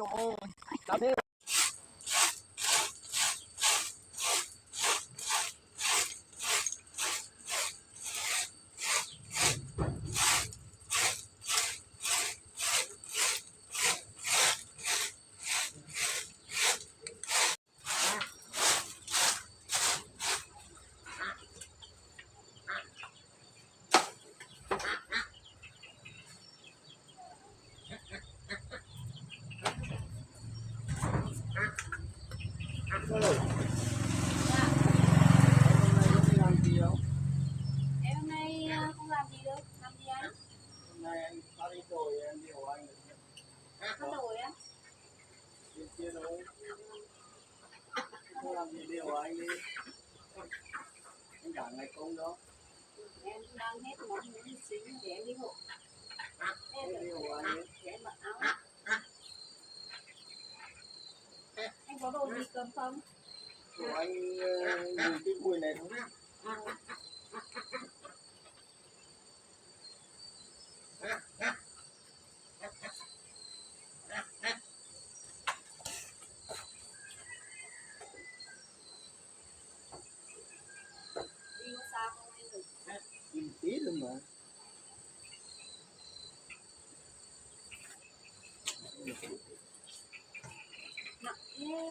chỗ tao thế. Em hôm nay không làm gì đâu, làm gì anh? hôm nay anh tao đi rồi em điều anh Có đổi á? đi kia đâu không làm gì điều anh đi anh cả ngày công đó Em đang hết món đi xíu để em đi hộ. em điều anh đi. Để em mặc áo. Anh có đồ gì cần không? Của anh dùng cái bùi này thôi. Đi có xa không anh ơi? Đi một tí thôi mà. Nặng thế.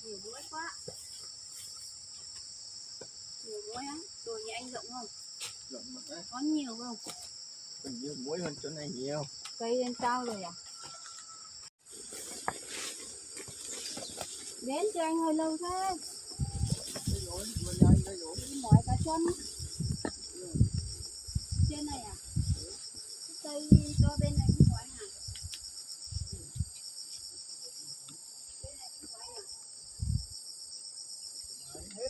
Nhiều muối quá. Nhiều muối á? Đồ nhà anh rộng không? Rộng mà đấy. Có nhiều không? Hình như muối hơn chỗ này nhiều. Cây lên cao rồi à? Đến cho anh hơi lâu thế. Đây rồi, vừa nhanh đây rồi. Đi mỏi cả chân. Trên này à? Cây cho bên này cũng mỏi hả? Bên này cũng mỏi hả? Hết.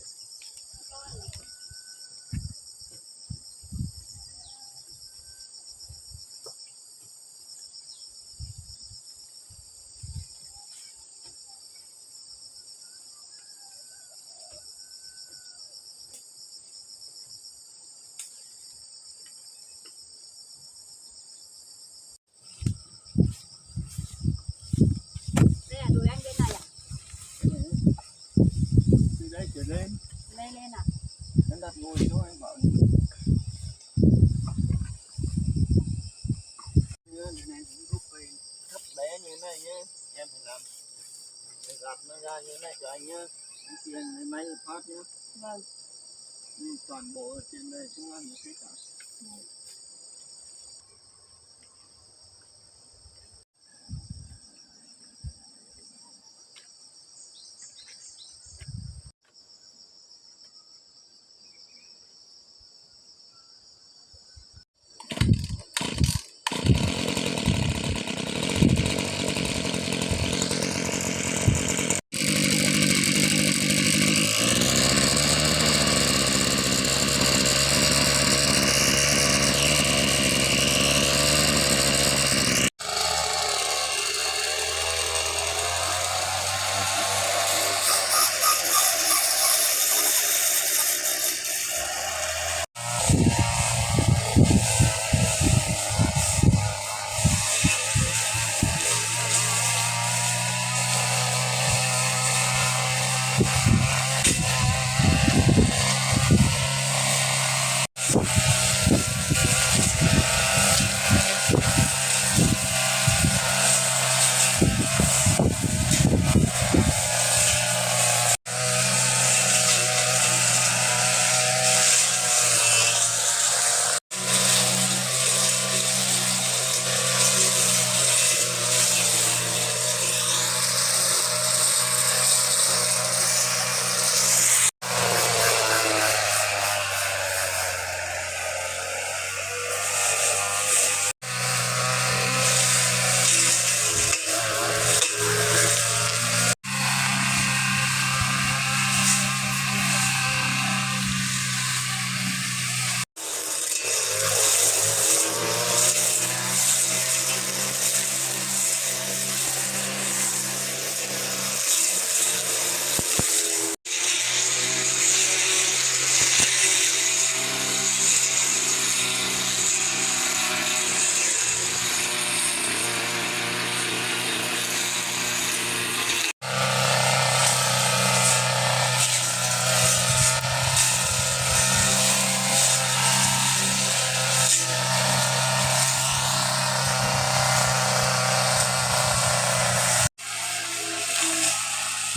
Đây là đùi anh bên này à? Từ đây trở lên. Lên lên à? Anh đặt ngồi chỗ anh bảo. Như này cũng giúp về thấp bé như thế này nhé. Em phải làm. Phải gạt nó ra như thế này cho anh nhé. Anh tiền lấy máy phát nhé. Vâng. Toàn bộ ở trên đây cũng ăn được cái cả.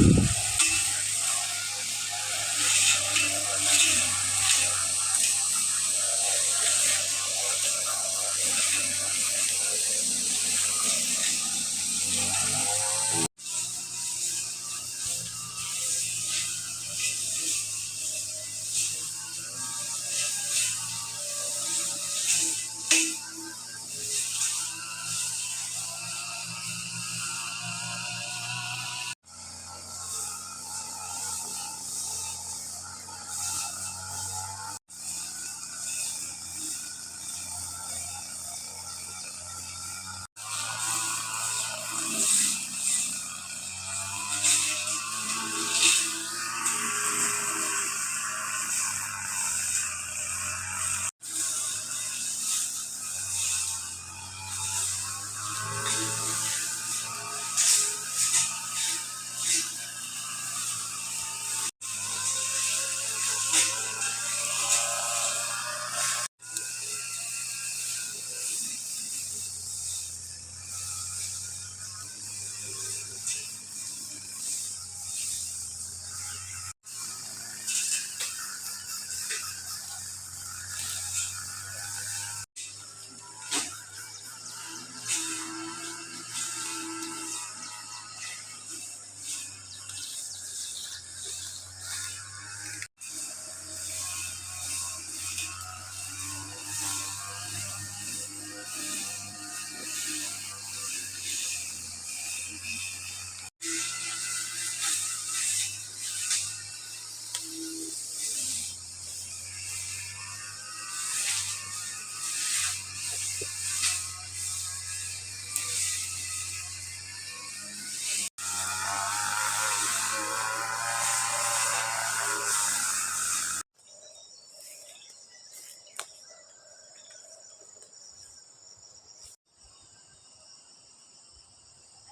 Anh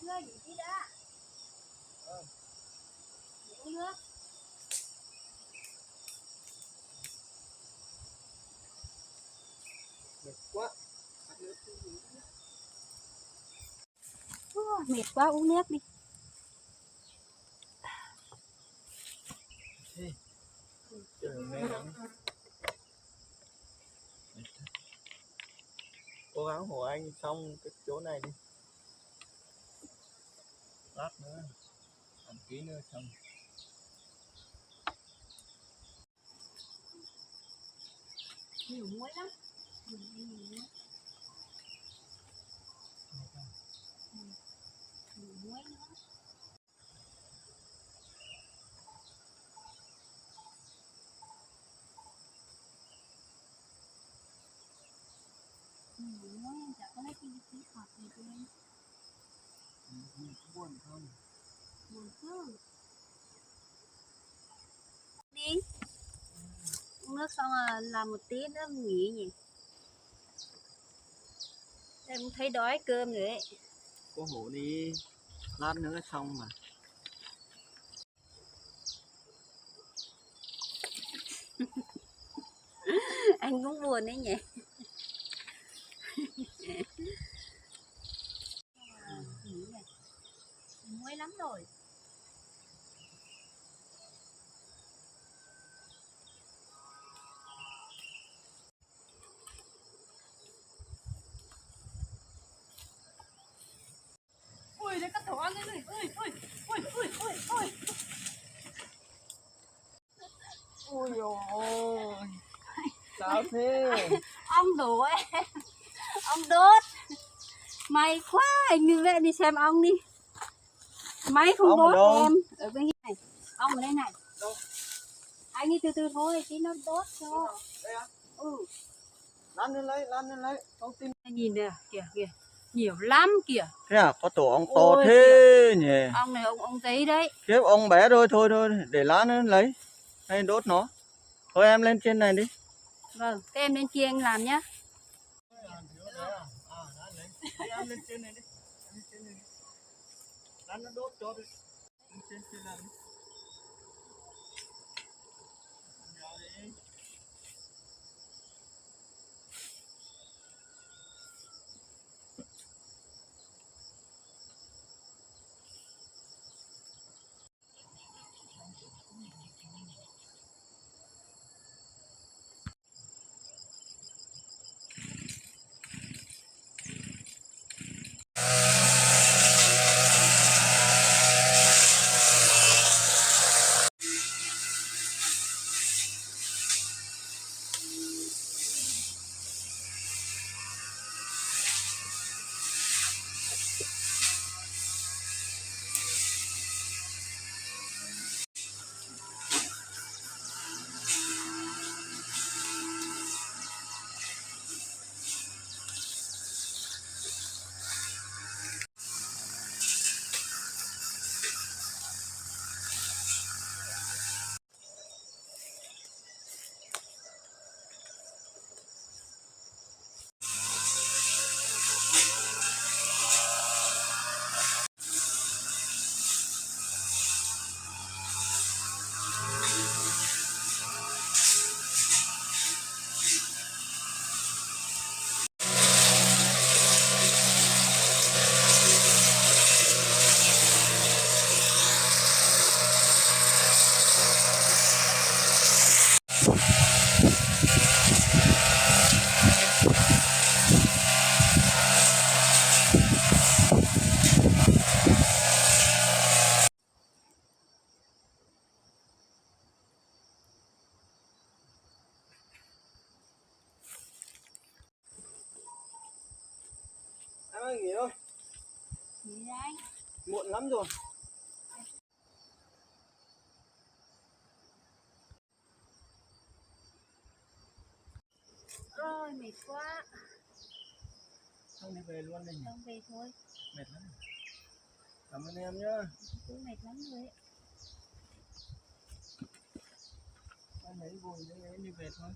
ơi, gì tí đã. Uống nước. Mệt quá. Mệt quá, uống nước đi. Trời mẹ nắng. Cố gắng hộ anh xong cái chỗ này đi. Lát nữa làm kỹ nữa xong. Nhiều muối lắm. Nhiều muối. Nhiều muối nữa. Nhiều muối em chả có lấy cái hộp này cho em. Buồn không? Buồn chứ. Đi. Uống nước xong là làm một tí nữa nghỉ nhỉ. Em thấy đói cơm rồi ấy. Cô hổ đi. Lát nữa xong mà. Anh cũng buồn đấy nhỉ. Nghỉ nhỉ. Muối lắm rồi. Ui, đấy cắt thỏ ăn đấy này. Ui, ui, ui, ui, ui, ui. Ôi ôi. Sao thế? Ông đổ em. Ông đốt. May quá, anh như vậy đi xem ong đi. May không Ong ở đốt đâu? em. Ở bên này. Ong ở đây này. Đâu? Anh đi từ từ thôi, tí nó đốt cho. Đây á? Ừ. Lan lên lấy. Không tin. Nhìn nè, kìa, kìa. Nhiều lắm kìa. Thế à, có tổ ong to Ôi thế nhỉ? Ong này ông thấy đấy. Kiếp ong bé thôi, để lát nữa lấy. Hay đốt nó. Thôi em lên trên này đi. Vâng, các em lên kia anh làm nhá. Em lên trên này đi. Lát nó đốt cho đi. Lên trên làm đi. nghỉ thôi. Nghỉ đây. Muộn lắm rồi. Ôi mệt quá. Không đi về luôn đây nhỉ? Không về thôi. Mệt lắm. Cảm ơn em nhá. Cũng mệt lắm rồi ấy. Em lấy buồn, em đi về thôi.